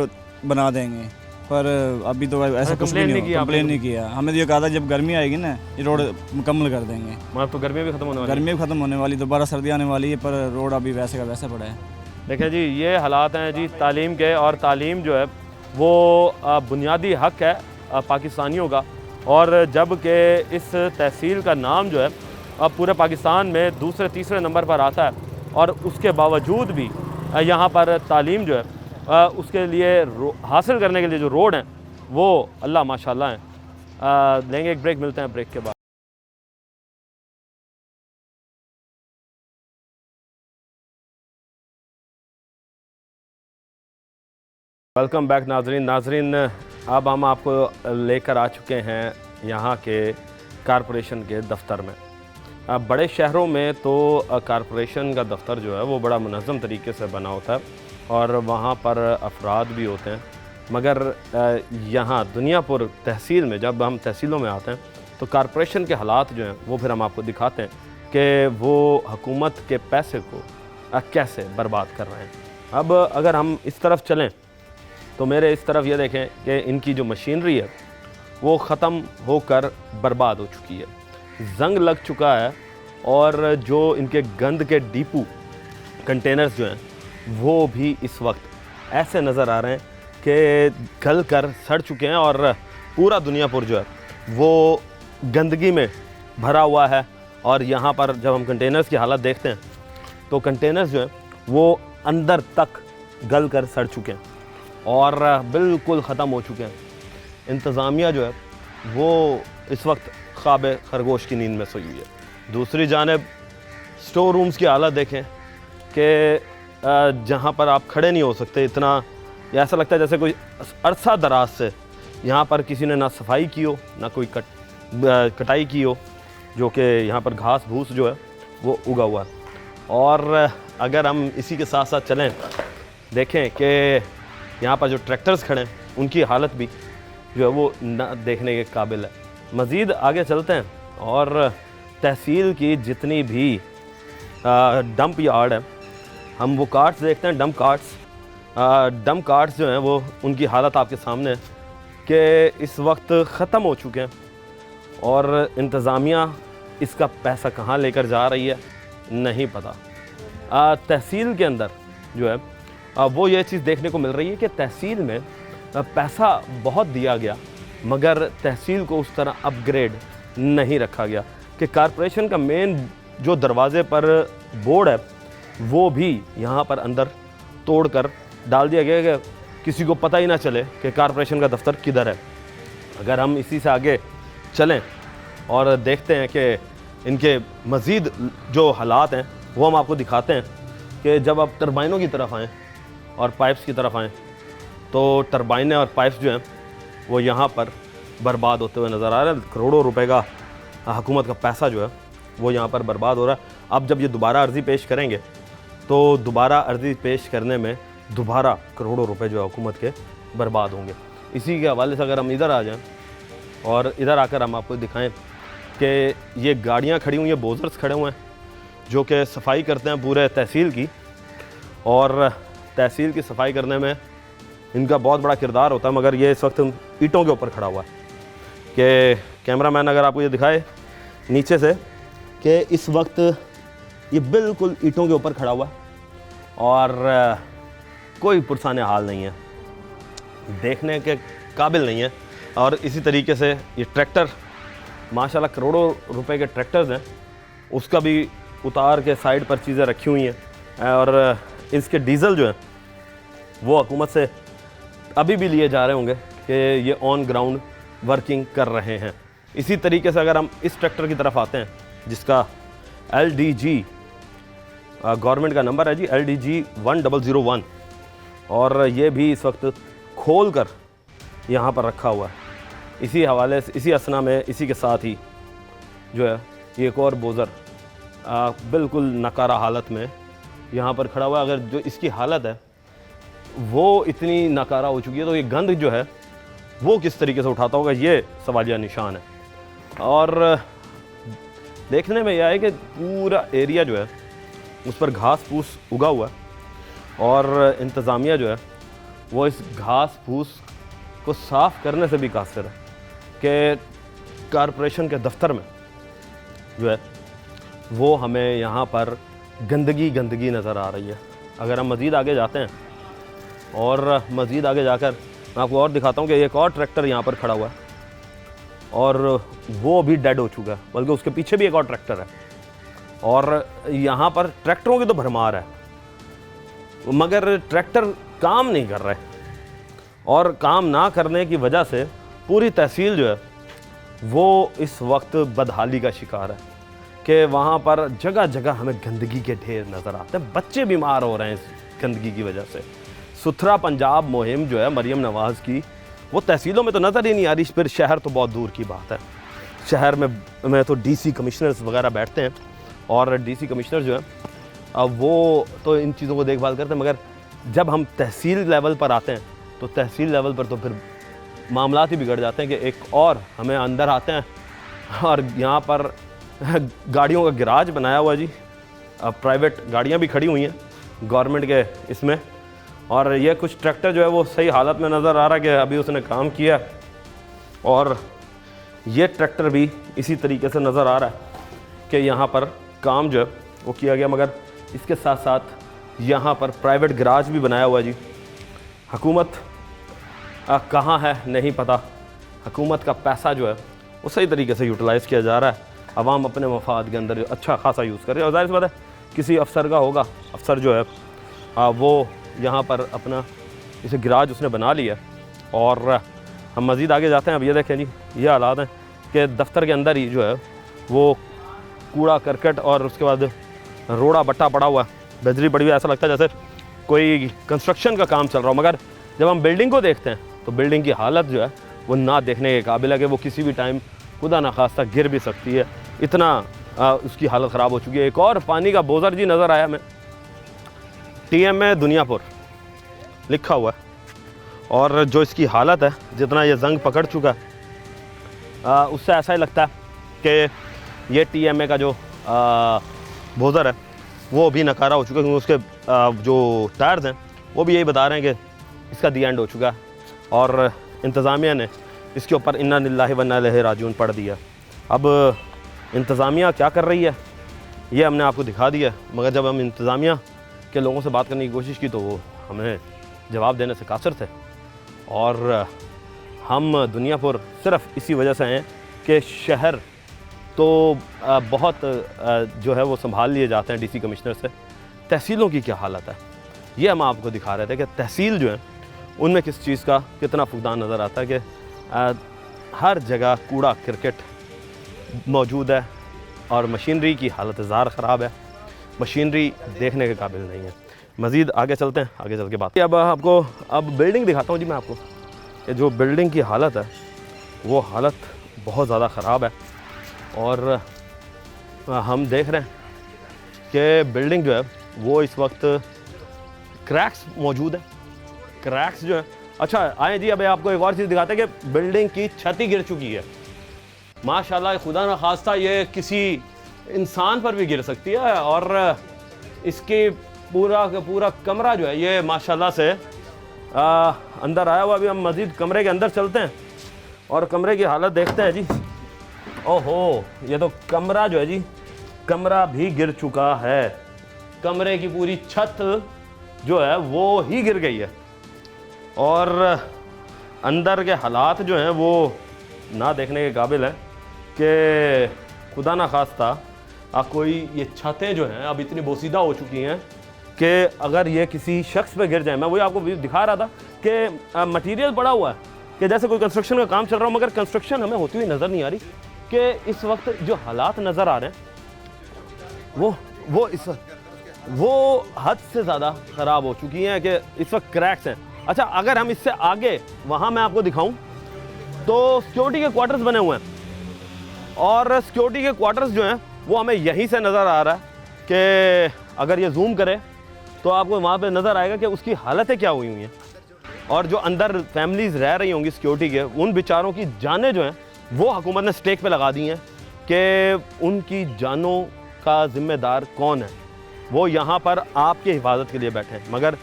बना देंगे, पर अभी तो ऐसा कुछ भी नहीं, कंप्लेन नहीं किया। हमें तो ये कहा था जब गर्मी आएगी ना ये रोड मुकम्मल कर देंगे। मतलब तो गर्मी भी ख़त्म होने वाली? गर्मी भी ख़त्म होने वाली, दोबारा सर्दी आने वाली है, पर रोड अभी वैसे का वैसा पड़ा है। देखें जी, ये हालात हैं जी तालीम के, और तालीम जो है वो बुनियादी हक है पाकिस्तानियों का, और जब कि इस तहसील का नाम जो है अब पूरे पाकिस्तान में दूसरे तीसरे नंबर पर आता है, और उसके बावजूद भी यहाँ पर तालीम जो है उसके लिए हासिल करने के लिए जो रोड हैं वो अल्लाह माशाल्लाह हैं। लेंगे एक ब्रेक, मिलते हैं ब्रेक के बाद। वेलकम बैक नाजरीन, अब हम आपको लेकर आ चुके हैं यहाँ के कारपोरेशन के दफ्तर में। बड़े शहरों में तो कारपोरेशन का दफ्तर जो है वो बड़ा मुनज़्ज़म तरीके से बना होता है और वहाँ पर अफराद भी होते हैं, मगर यहाँ दुनियापुर तहसील में जब हम तहसीलों में आते हैं तो कारपोरेशन के हालात जो हैं वो फिर हम आपको दिखाते हैं कि वो हुकूमत के पैसे को कैसे बर्बाद कर रहे हैं। अब अगर हम इस तरफ चलें तो मेरे इस तरफ ये देखें कि इनकी जो मशीनरी है वो ख़त्म होकर बर्बाद हो चुकी है, जंग लग चुका है, और जो इनके गंद के डिपो कंटेनर्स जो हैं वो भी इस वक्त ऐसे नज़र आ रहे हैं कि गल कर सड़ चुके हैं, और पूरा दुनियापुर जो है वो गंदगी में भरा हुआ है। और यहाँ पर जब हम कंटेनर्स की हालत देखते हैं तो कंटेनर्स जो हैं वो अंदर तक गल कर सड़ चुके हैं और बिल्कुल ख़त्म हो चुके हैं। इंतज़ामिया जो है वो इस वक्त ख्वाब खरगोश की नींद में सोई हुई है। दूसरी जानिब स्टोर रूम्स की हालत देखें कि जहाँ पर आप खड़े नहीं हो सकते, इतना ऐसा लगता है जैसे कोई अरसा दराज से यहाँ पर किसी ने ना सफाई की हो ना कोई कटाई की हो, जो कि यहाँ पर घास भूस जो है वो उगा हुआ है। और अगर हम इसी के साथ साथ चलें, देखें कि यहाँ पर जो ट्रैक्टर्स खड़े हैं उनकी हालत भी जो है वो न देखने के काबिल है। मज़ीद आगे चलते हैं और तहसील की जितनी भी डंप यार्ड है हम वो कार्ड्स देखते हैं। डंप कार्ड्स जो हैं वो उनकी हालत आपके सामने है कि इस वक्त ख़त्म हो चुके हैं और इंतज़ामिया इसका पैसा कहाँ लेकर जा रही है नहीं पता। तहसील के अंदर जो है वो ये चीज़ देखने को मिल रही है कि तहसील में पैसा बहुत दिया गया मगर तहसील को उस तरह अपग्रेड नहीं रखा गया कि कारपोरेशन का मेन जो दरवाज़े पर बोर्ड है वो भी यहाँ पर अंदर तोड़कर डाल दिया गया कि किसी को पता ही ना चले कि कारपोरेशन का दफ्तर किधर है। अगर हम इसी से आगे चलें और देखते हैं कि इनके मज़ीद जो हालात हैं वो हम आपको दिखाते हैं कि जब आप टरबाइनों की तरफ आएँ और पाइप्स की तरफ आएँ तो टरबाइनें और पाइप्स जो हैं वो यहाँ पर बर्बाद होते हुए नज़र आ रहे हैं। करोड़ों रुपए का हुकूमत का पैसा जो है वो यहाँ पर बर्बाद हो रहा है। अब जब ये दोबारा अर्ज़ी पेश करेंगे तो दोबारा अर्ज़ी पेश करने में दोबारा करोड़ों रुपए जो है हुकूमत के बर्बाद होंगे। इसी के हवाले से अगर हम इधर आ जाएं और इधर आकर हम आपको दिखाएं कि ये गाड़ियाँ खड़ी हुई हैं, बोजर्स खड़े हुए हैं जो कि सफाई करते हैं पूरे तहसील की, और तहसील की सफाई करने में इनका बहुत बड़ा किरदार होता है। मगर ये इस वक्त ईंटों के ऊपर खड़ा हुआ है कि कैमरामैन अगर आपको ये दिखाए नीचे से कि इस वक्त ये बिल्कुल ईंटों के ऊपर खड़ा हुआ है और कोई पुरसाने हाल नहीं है, देखने के काबिल नहीं है। और इसी तरीके से ये ट्रैक्टर माशाल्लाह करोड़ों रुपए के ट्रैक्टर्स हैं, उसका भी उतार के साइड पर चीज़ें रखी हुई हैं और इसके डीज़ल जो हैं वो हुकूमत से अभी भी लिए जा रहे होंगे कि ये ऑन ग्राउंड वर्किंग कर रहे हैं। इसी तरीके से अगर हम इस ट्रैक्टर की तरफ आते हैं जिसका LDG गवर्नमेंट का नंबर है जी LDG 1001, और ये भी इस वक्त खोल कर यहाँ पर रखा हुआ है। इसी हवाले से इसी असना में इसी के साथ ही जो है ये एक और बोज़र बिल्कुल नकारा हालत में यहाँ पर खड़ा हुआ है। अगर जो इसकी हालत है वो इतनी नकारा हो चुकी है तो ये गंद जो है वो किस तरीके से उठाता होगा, ये सवालिया निशान है। और देखने में यह है कि पूरा एरिया जो है उस पर घास फूस उगा हुआ है और इंतज़ामिया जो है वो इस घास फूस को साफ़ करने से भी कासिर है कि कॉरपोरेशन के दफ्तर में जो है वो हमें यहाँ पर गंदगी नज़र आ रही है। अगर हम मज़ीद आगे जाते हैं और मज़ीद आगे जाकर मैं आपको और दिखाता हूँ कि एक और ट्रैक्टर यहाँ पर खड़ा हुआ है और वो भी डेड हो चुका है, बल्कि उसके पीछे भी एक और ट्रैक्टर है और यहाँ पर ट्रैक्टरों की तो भरमार है, मगर ट्रैक्टर काम नहीं कर रहे और काम ना करने की वजह से पूरी तहसील जो है वो इस वक्त बदहाली का शिकार है कि वहाँ पर जगह जगह हमें गंदगी के ढेर नज़र आते हैं। बच्चे बीमार हो रहे हैं इस गंदगी की वजह से। सुथरा पंजाब मुहिम जो है मरियम नवाज़ की, वो तहसीलों में तो नज़र ही नहीं आ रही, फिर शहर तो बहुत दूर की बात है। शहर में तो डीसी कमिश्नर्स वगैरह बैठते हैं और डीसी कमिश्नर जो है वो तो इन चीज़ों को देखभाल करते हैं, मगर जब हम तहसील लेवल पर आते हैं तो तहसील लेवल पर तो फिर मामलात ही बिगड़ जाते हैं कि एक और हमें अंदर आते हैं और यहाँ पर गाड़ियों का गिराज बनाया हुआ जी, प्राइवेट गाड़ियाँ भी खड़ी हुई हैं गवर्नमेंट के इसमें, और ये कुछ ट्रैक्टर जो है वो सही हालत में नज़र आ रहा है कि अभी उसने काम किया, और ये ट्रैक्टर भी इसी तरीके से नज़र आ रहा है कि यहाँ पर काम जो है वो किया गया, मगर इसके साथ साथ यहाँ पर प्राइवेट गराज भी बनाया हुआ जी। हुकूमत कहाँ है नहीं पता, हुकूमत का पैसा जो है वो सही तरीके से यूटिलाइज़ किया जा रहा है, अवाम अपने मफाद के अंदर अच्छा खासा यूज़ कर रही है। और जाहिर सी बात है किसी अफसर का होगा, अफसर जो है वो यहाँ पर अपना इसे गिराज उसने बना लिया। और हम मज़ीद आगे जाते हैं। अब ये देखें जी, ये हालात हैं कि दफ्तर के अंदर ही जो है वो कूड़ा करकट और उसके बाद रोड़ा बट्टा पड़ा हुआ है, बजरी पड़ी हुई, ऐसा लगता है जैसे कोई कंस्ट्रक्शन का काम चल रहा हो। मगर जब हम बिल्डिंग को देखते हैं तो बिल्डिंग की हालत जो है वो ना देखने के काबिल है कि वो किसी भी टाइम खुदा न खास्ता गिर भी सकती है, इतना उसकी हालत ख़राब हो चुकी है। एक और पानी का बोझर जी नज़र आया हमें, TMA दुनियापुर लिखा हुआ है, और जो इसकी हालत है, जितना ये जंग पकड़ चुका है उससे ऐसा ही लगता है कि ये TMA का जो बोझर है वो भी नकारा हो चुका है, क्योंकि उसके जो टायर्स हैं वो भी यही बता रहे हैं कि इसका दी एंड हो चुका है, और इंतज़ामिया ने इसके ऊपर इन्ना लिल्लाहि व इन्ना इलैहि राजिऊन पढ़ दिया। अब इंतज़ामिया क्या कर रही है ये हमने आपको दिखा दिया, मगर जब हम इंतज़ामिया के लोगों से बात करने की कोशिश की तो वो हमें जवाब देने से कासिर थे। और हम दुनियापुर सिर्फ इसी वजह से हैं कि शहर तो बहुत जो है वो संभाल लिए जाते हैं डीसी कमिश्नर से, तहसीलों की क्या हालत है ये हम आपको दिखा रहे थे कि तहसील जो है उनमें किस चीज़ का कितना फुकदान नज़र आता है कि हर जगह कूड़ा क्रिकेट मौजूद है और मशीनरी की हालत ज़ार ख़राब है, मशीनरी देखने के काबिल नहीं है। मज़ीद आगे चलते हैं, आगे चल के बात। अब आपको बिल्डिंग दिखाता हूँ जी मैं आपको, कि जो बिल्डिंग की हालत है वो हालत बहुत ज़्यादा ख़राब है, और हम देख रहे हैं कि बिल्डिंग जो है वो इस वक्त क्रैक्स मौजूद है, क्रैक्स जो है। अच्छा आए जी, अब आपको एक और चीज़ दिखाते हैं कि बिल्डिंग की छत ही गिर चुकी है। माशाल्लाह, खुदा न खास्ता ये किसी इंसान पर भी गिर सकती है, और इसकी पूरा का पूरा कमरा जो है ये माशाल्लाह से अंदर आया हुआ। अभी हम मज़ीद कमरे के अंदर चलते हैं और कमरे की हालत देखते हैं जी। ओहो, ये तो कमरा जो है जी, कमरा भी गिर चुका है, कमरे की पूरी छत जो है वो ही गिर गई है, और अंदर के हालात जो हैं वो ना देखने के काबिल हैं कि खुदा ना खास्ता कोई ये छतें जो हैं अब इतनी बोसीदा हो चुकी हैं कि अगर ये किसी शख्स पे गिर जाए, मैं वही आपको दिखा रहा था कि मटेरियल पड़ा हुआ है कि जैसे कोई कंस्ट्रक्शन का काम चल रहा हो, मगर कंस्ट्रक्शन हमें होती हुई नज़र नहीं आ रही, कि इस वक्त जो हालात नज़र आ रहे हैं वो हद से ज़्यादा ख़राब हो चुकी हैं कि इस वक्त क्रैक्स हैं। अच्छा, अगर हम इससे आगे वहाँ मैं आपको दिखाऊं तो सिक्योरिटी के क्वार्टर्स बने हुए हैं, और सिक्योरिटी के क्वार्टर्स जो हैं वो हमें यहीं से नज़र आ रहा है कि अगर ये जूम करे तो आपको वहाँ पे नज़र आएगा कि उसकी हालतें क्या हुई हैं। और जो अंदर फैमिलीज़ रह रही होंगी सिक्योरिटी के, उन बेचारों की जानें जो हैं वो हुकूमत ने स्टेक पे लगा दी हैं कि उनकी जानों का ज़िम्मेदार कौन है। वो यहाँ पर आपकी हिफाजत के लिए बैठे हैं, मगर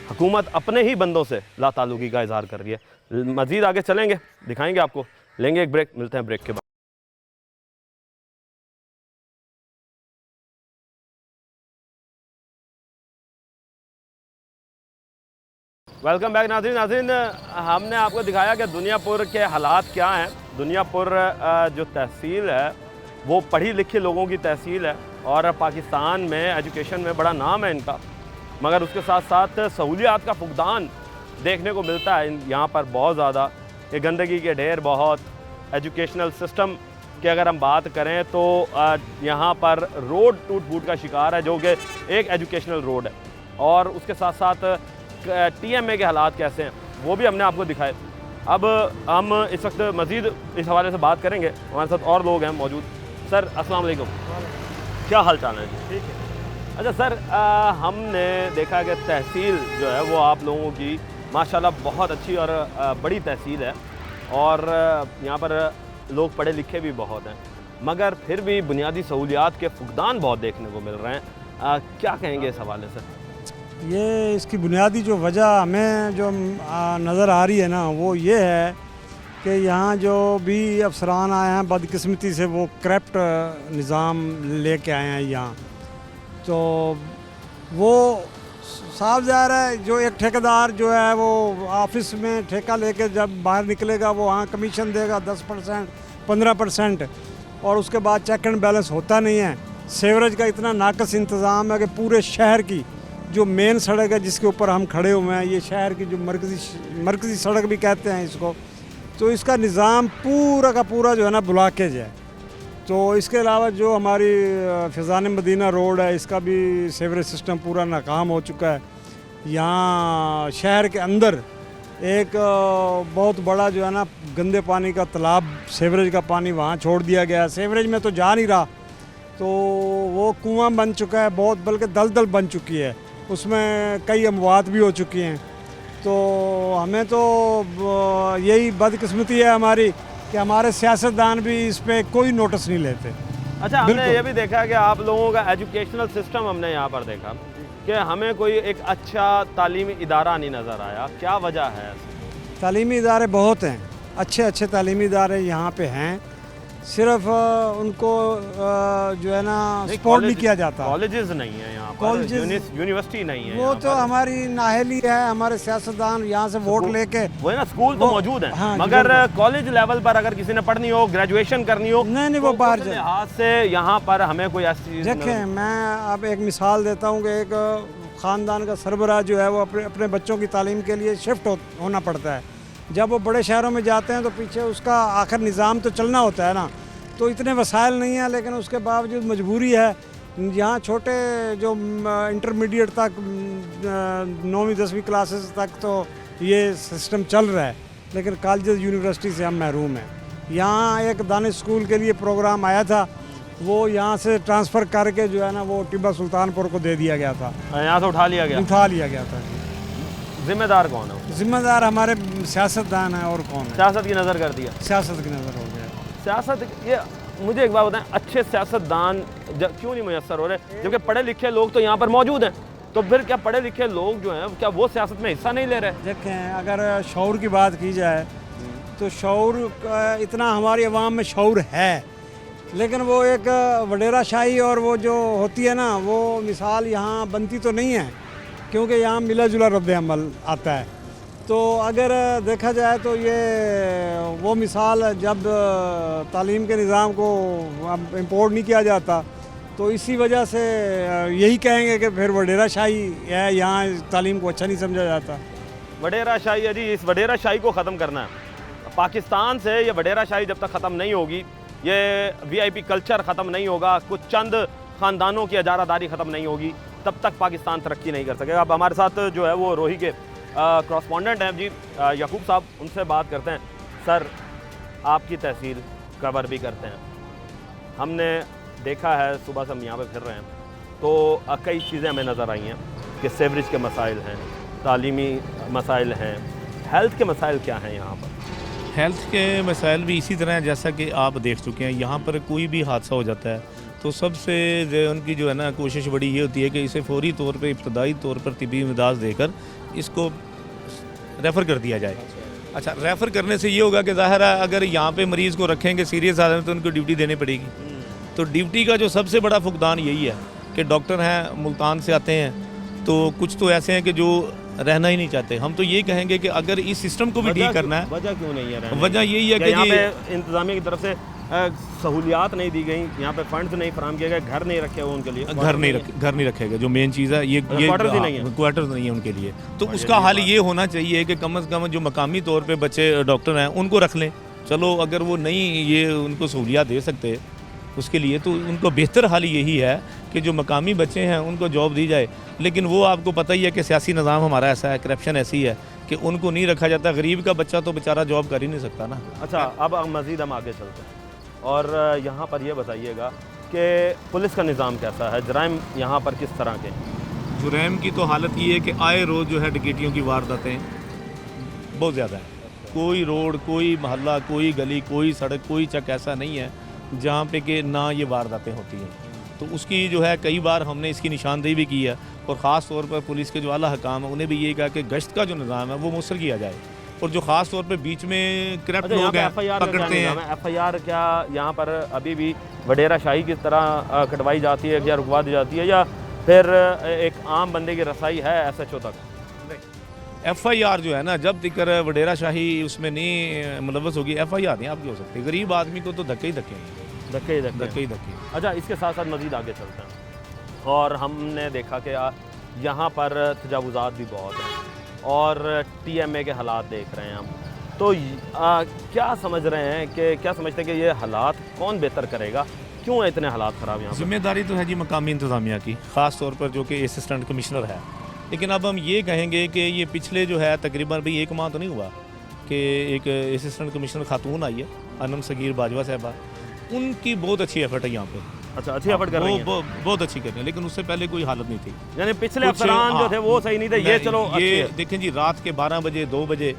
हुकूमत अपने ही बंदों से लाताल्लुकी का इजहार कर रही है। मज़ीद आगे चलेंगे, दिखाएंगे आपको, लेंगे एक ब्रेक, मिलते हैं ब्रेक के बाद। वेलकम बैक नाज़रीन। हमने आपको दिखाया कि दुनियापुर के हालात क्या हैं। दुनियापुर जो तहसील है वो पढ़ी लिखी लोगों की तहसील है और पाकिस्तान में एजुकेशन में बड़ा नाम है इनका, मगर उसके साथ साथ सहूलियात का फुकदान देखने को मिलता है यहाँ पर बहुत ज़्यादा। ये गंदगी के ढेर बहुत, एजुकेशनल सिस्टम की अगर हम बात करें तो यहाँ पर रोड टूट फूट का शिकार है, जो कि एक एजुकेशनल रोड है। और उसके साथ साथ TMA के हालात कैसे हैं वो भी हमने आपको दिखाए। अब हम इस वक्त मज़ीद इस हवाले से बात करेंगे, हमारे साथ और लोग हैं मौजूद। सर अस्सलाम वालेकुम, क्या हाल चाल है? ठीक है। अच्छा सर, हमने देखा कि तहसील जो है वो आप लोगों की माशाल्लाह बहुत अच्छी और बड़ी तहसील है और यहाँ पर लोग पढ़े लिखे भी बहुत हैं, मगर फिर भी बुनियादी सहूलियात के फुकदान बहुत देखने को मिल रहे हैं। क्या कहेंगे इस हवाले से? ये इसकी बुनियादी जो वजह हमें जो नज़र आ रही है ना, वो ये है कि यहाँ जो भी अफसरान आए हैं बदकिस्मती से वो करप्ट निज़ाम लेके आए हैं यहाँ, तो वो साफ ज़ाहिर है जो एक ठेकेदार जो है वो ऑफिस में ठेका लेके जब बाहर निकलेगा वो वहाँ कमीशन देगा 10% 15%, और उसके बाद चेक एंड बैलेंस होता नहीं है। सीवरेज का इतना नाकस इंतज़ाम है कि पूरे शहर की जो मेन सड़क है जिसके ऊपर हम खड़े हुए हैं, ये शहर की जो मरकज़ी सड़क भी कहते हैं इसको, तो इसका निज़ाम पूरा का पूरा जो है ना ब्लॉकेज है। तो इसके अलावा जो हमारी फ़िज़ान मदीना रोड है इसका भी सीवरेज सिस्टम पूरा नाकाम हो चुका है। यहाँ शहर के अंदर एक बहुत बड़ा जो है ना गंदे पानी का तालाब, सीवरेज का पानी वहाँ छोड़ दिया गया। सीवरेज में तो जा नहीं रहा, तो वो कुआं बन चुका है बहुत, बल्कि दलदल बन चुकी है, उसमें कई अमवात भी हो चुकी हैं। तो हमें तो यही बदकिस्मती है हमारी कि हमारे सियासतदान भी इस पे कोई नोटिस नहीं लेते। अच्छा, हमने ये भी देखा कि आप लोगों का एजुकेशनल सिस्टम हमने यहाँ पर देखा कि हमें कोई एक अच्छा तालीमी इदारा नहीं नज़र आया, क्या वजह है? तालीमी इदारे बहुत हैं, अच्छे अच्छे तालीमी इदारे यहाँ पे हैं, सिर्फ उनको जो है ना सपोर्ट नहीं किया जाता। कॉलेजेस नहीं है यहाँ पर, यूनिवर्सिटी नहीं है, वो तो हमारी नाहली है। हमारे सियासतदान यहाँ से वोट लेके, वो है ना, स्कूल तो मौजूद है, हाँ, मगर कॉलेज लेवल पर अगर किसी ने पढ़नी हो, ग्रेजुएशन करनी हो, नहीं वो बाहर जाए। लिहाज से यहाँ पर हमें कोई ऐसी चीज़ देखें, मैं अब एक मिसाल देता हूँ कि एक ख़ानदान का सरबराह जो है वो अपने बच्चों की तालीम के लिए शिफ्ट होना पड़ता है। जब वो बड़े शहरों में जाते हैं तो पीछे उसका आखिर निज़ाम तो चलना होता है ना, तो इतने वसाइल नहीं है, लेकिन उसके बावजूद मजबूरी है। यहाँ छोटे जो इंटरमीडिएट तक 9वीं 10वीं क्लासेस तक तो ये सिस्टम चल रहा है, लेकिन कॉलेज यूनिवर्सिटी से हम महरूम हैं। यहाँ एक दानिश स्कूल के लिए प्रोग्राम आया था, वो यहाँ से ट्रांसफ़र करके जो है ना वो टिब्बा सुल्तानपुर को दे दिया गया था। यहाँ से उठा लिया गया था। जिम्मेदार कौन है? जिम्मेदार हमारे सियासतदान हैं, और कौन है? सियासत की नज़र कर दिया, सियासत की नज़र हो गया। सियासत, ये मुझे एक बात बताएं, अच्छे सियासतदान क्यों नहीं मुयस्सर हो रहे, जबकि पढ़े लिखे लोग तो यहाँ पर मौजूद हैं? तो फिर क्या पढ़े लिखे लोग जो हैं क्या वो सियासत में हिस्सा नहीं ले रहे? देखें, अगर शऊर की बात की जाए तो शऊर इतना हमारी अवाम में शऊर है, लेकिन वो एक वडेरा शाही और वो जो होती है ना, वो मिसाल यहाँ बनती तो नहीं है, क्योंकि यहाँ मिला जुला रद्द अमल आता है। तो अगर देखा जाए तो ये वो मिसाल जब तालीम के निज़ाम को इम्पोर्ट नहीं किया जाता, तो इसी वजह से यही कहेंगे कि फिर वडेरा शाही है, यहाँ तालीम को अच्छा नहीं समझा जाता। वडेरा शाही है जी, इस वडेरा शाही को ख़त्म करना है पाकिस्तान से। ये वडेरा शाही जब तक ख़त्म नहीं होगी, ये VIP कल्चर ख़त्म नहीं होगा, कुछ चंद ख़ानदानों की अजारादारी ख़त्म नहीं होगी, तब तक पाकिस्तान तरक्की नहीं कर सकेगा। अब हमारे साथ जो है वो रोही के कॉरस्पॉन्डेंट हैं जी, याकूब साहब, उनसे बात करते हैं। सर, आपकी तहसील कवर भी करते हैं, हमने देखा है सुबह से हम यहाँ पे फिर रहे हैं तो कई चीज़ें हमें नज़र आई हैं कि सीवरेज के मसाइल हैं, तालीमी मसाइल हैं, हेल्थ के मसाइल क्या हैं यहाँ पर? हेल्थ के मसाइल भी इसी तरह हैं जैसा कि आप देख चुके हैं। यहाँ पर कोई भी हादसा हो जाता है तो सबसे उनकी जो है ना कोशिश बड़ी ये होती है कि इसे फौरी तौर पे इब्तदाई तौर पर तिब्बी इमदाद देकर इसको रेफ़र कर दिया जाए। अच्छा, रेफ़र करने से ये होगा कि ज़ाहिर है अगर यहाँ पे मरीज़ को रखेंगे सीरियस हालत में तो उनको ड्यूटी देनी पड़ेगी। तो ड्यूटी का जो सबसे बड़ा फुकदान यही है कि डॉक्टर हैं मुल्तान से आते हैं तो कुछ तो ऐसे हैं कि जो रहना ही नहीं चाहते। हम तो ये कहेंगे कि अगर इस सिस्टम को भी ठीक करना है। वजह क्यों नहीं है? वजह यही है कि यहाँ पे इंतजामिया की तरफ से सहूलियात नहीं दी गई, यहाँ पे फंड्स नहीं फराहम किए गए, घर नहीं रखे हुए उनके लिए। घर नहीं रखेगा, जो मेन चीज़ है ये क्वार्टर्स नहीं है उनके लिए। तो उसका हल ये होना चाहिए कि कम से कम जो मकामी तौर पे बच्चे डॉक्टर हैं उनको रख लें। चलो अगर वो नहीं ये उनको सहूलियात दे सकते उसके लिए तो उनको बेहतर हल यही है कि जो मकामी बच्चे हैं उनको जॉब दी जाए। लेकिन वो आपको पता ही है कि सियासी निज़ाम हमारा ऐसा है, करप्शन ऐसी है कि उनको नहीं रखा जाता। गरीब का बच्चा तो बेचारा जॉब कर ही नहीं सकता ना। अच्छा, अब मज़ीद हम आगे चलते हैं और यहाँ पर ये बताइएगा कि पुलिस का निज़ाम कैसा है, जराइम यहाँ पर किस तरह के? जुरैम की तो हालत ये है कि आए रोज़ जो है डकैतियों की वारदातें बहुत ज़्यादा है। कोई रोड, कोई मोहल्ला, कोई गली, कोई सड़क, कोई चक ऐसा नहीं है जहाँ पे कि ना ये वारदातें होती हैं। तो उसकी जो है कई बार हमने इसकी निशानदेही भी की है और ख़ास तौर पर पुलिस के जो आला हकाम है उन्हें भी ये कहा कि गश्त का जो निज़ाम है वो मुसर किया जाए और जो ख़ास तौर पे बीच में करप्ट लोग हैं पकड़ते हैं। FIR क्या यहाँ पर अभी भी वडेरा शाही की तरह कटवाई जाती है या रुकवा दी जाती है या फिर एक आम बंदे की रसाई है SHO तक? FIR जो है ना जब तक वडेरा शाही उसमें नहीं मुलव्वस होगी FIR नहीं आपकी हो सकती। गरीब आदमी को तो धक्के ही धक्के। अच्छा, इसके साथ साथ मज़ीद आगे चलते हैं और हमने देखा कि यहाँ पर तजावुज़ात भी बहुत हैं और TMA के हालात देख रहे हैं हम। तो क्या समझ रहे हैं कि क्या समझते हैं कि ये हालात कौन बेहतर करेगा? क्यों है इतने हालात ख़राब यहाँ? जिम्मेदारी तो है जी मकामी इंतज़ामिया की, ख़ास तौर पर जो कि असिस्टेंट कमिश्नर है। लेकिन अब हम ये कहेंगे कि ये पिछले जो है तकरीबन भी 1 माह तो नहीं हुआ कि एक असिस्टेंट कमिश्नर खातून आई है अनम सगीर बाजवा साहबा, उनकी बहुत अच्छी एफर्ट है यहाँ पे। अच्छा, अच्छी एफर्ट कर रही हैं? बहुत अच्छी कर रही है, लेकिन उससे पहले कोई हालत नहीं थी। यानी पिछले अफसरान जो थे वो सही नहीं थे। ये चलो ये देखें जी, रात के 12 बजे 2 बजे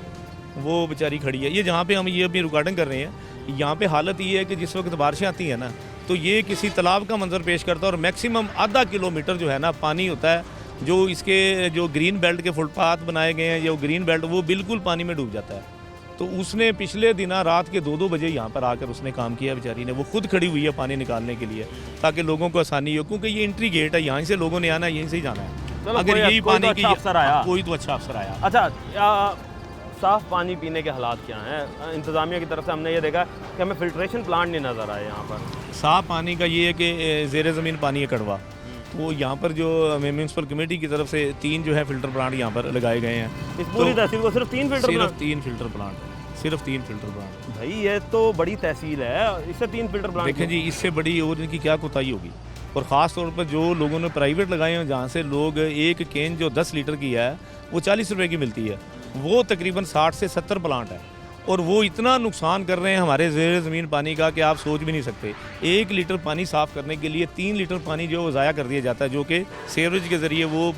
वो बेचारी खड़ी है। ये जहाँ पे हम ये अपनी रिकॉर्डिंग कर रहे हैं यहाँ पे हालत ये है कि जिस वक्त बारिशें आती हैं ना तो ये किसी तालाब का मंजर पेश करता है और मैक्सिमम आधा किलोमीटर जो है ना पानी होता है। जो इसके जो ग्रीन बेल्ट के फुटपाथ बनाए गए हैं, जो ग्रीन बेल्ट वो बिल्कुल पानी में डूब जाता है। तो उसने पिछले दिन रात के 2-2 बजे यहाँ पर आकर उसने काम किया बेचारी ने। वो खुद खड़ी हुई है पानी निकालने के लिए ताकि लोगों को आसानी हो, क्योंकि ये एंट्री गेट है, यहाँ से लोगों ने आना है, यहीं से ही जाना है। अगर यही पानी की अफसर आया, कोई तो अच्छा अफसर आया। अच्छा, साफ़ पानी पीने के हालात क्या हैं? इंतज़ामिया की तरफ से हमने ये देखा कि हमें फिल्ट्रेशन प्लांट नहीं नज़र आए यहाँ पर। साफ़ पानी का ये है कि ज़ेर ज़मीन पानी है कड़वा, तो यहाँ पर जो म्यूनसिपल कमेटी की तरफ से 3 जो है फ़िल्टर प्लांट यहाँ पर लगाए गए हैं। इस पूरी तहसील को सिर्फ 3 फ़िल्टर प्लांट? भाई ये तो बड़ी तहसील है, इससे 3 फ़िल्टर प्लांट? देखें जी, इससे बड़ी और इनकी क्या कोताही होगी। और ख़ास तौर पर जो लोगों ने प्राइवेट लगाए हैं जहाँ से लोग एक कैन जो 10 लीटर की है वो 40 रुपए की मिलती है, वो तकरीबन 60 से 70 प्लांट है और वो इतना नुकसान कर रहे हैं हमारे ज़ेर ज़मीन पानी का कि आप सोच भी नहीं सकते। 1 लीटर पानी साफ़ करने के लिए 3 लीटर पानी जो ज़ाया कर दिया जाता है, जो कि सीवरेज के ज़रिए वो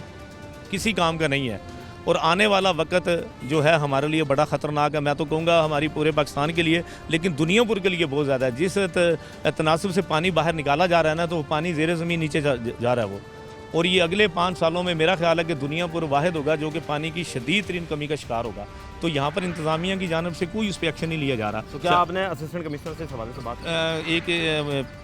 किसी काम का नहीं है। और आने वाला वक्त जो है हमारे लिए बड़ा ख़तरनाक है। मैं तो कहूँगा हमारी पूरे पाकिस्तान के लिए, लेकिन दुनिया भर के लिए बहुत ज़्यादा है। जिस तनासब से पानी बाहर निकाला जा रहा है ना, तो पानी ज़ेर ज़मीन नीचे जा रहा है वो। और ये अगले 5 सालों में मेरा ख्याल है कि दुनिया पर वाहिद होगा जो कि पानी की शदीद तरीन कमी का शिकार होगा। तो यहाँ पर इंतज़ामिया की जानिब से कोई उस पर एक्शन नहीं लिया जा रहा। तो क्या आपने असिस्टेंट कमिश्नर से सवाल से बात? एक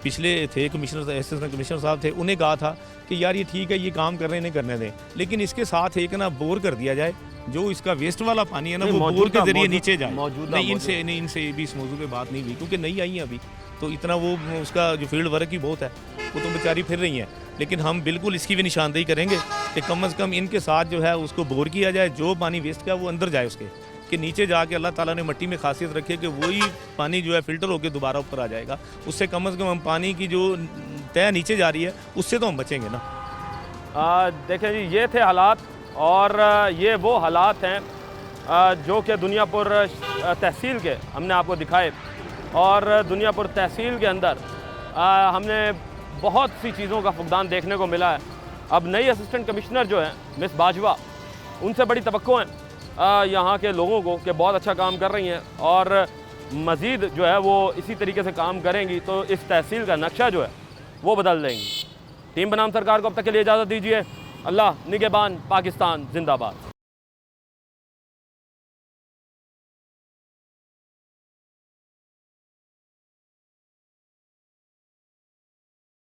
पिछले थे कमिश्नर, असिस्टेंट कमिश्नर साहब थे, उन्हें कहा था कि यार ये ठीक है, ये काम कर रहे हैं, नहीं करने दें, लेकिन इसके साथ एक ना बोर कर दिया जाए, जो इसका वेस्ट वाला पानी है ना वो बोर के जरिए नीचे जाए। नहीं, इनसे भी इस मौजूद पे बात नहीं हुई क्योंकि नहीं आई है अभी, तो इतना वो उसका जो फील्ड वर्क ही बहुत है, वो तो बेचारी फिर रही हैं। लेकिन हम बिल्कुल इसकी भी निशानदेही करेंगे कि कम से कम इनके साथ जो है उसको बोर किया जाए, जो पानी वेस्ट का वो अंदर जाए उसके, कि नीचे जाके अल्लाह ताला ने मिट्टी में खासियत रखी है कि वही पानी जो है फ़िल्टर होकर दोबारा ऊपर आ जाएगा। उससे कम हम पानी की जो तय नीचे जा रही है उससे तो हम बचेंगे ना। देखें जी, ये थे हालात और ये वो हालात हैं जो कि दुनियापुर तहसील के हमने आपको दिखाए। और दुनियापुर तहसील के अंदर हमने बहुत सी चीज़ों का फुकदान देखने को मिला है। अब नई असिस्टेंट कमिश्नर जो हैं मिस बाजवा, उनसे बड़ी तवक्को हैं यहाँ के लोगों को कि बहुत अच्छा काम कर रही हैं और मज़ीद जो है वो इसी तरीके से काम करेंगी तो इस तहसील का नक्शा जो है वो बदल देंगी। टीम बनाम सरकार को अब तक के लिए इजाज़त दीजिए। अल्लाह निगहबान, पाकिस्तान जिंदाबाद।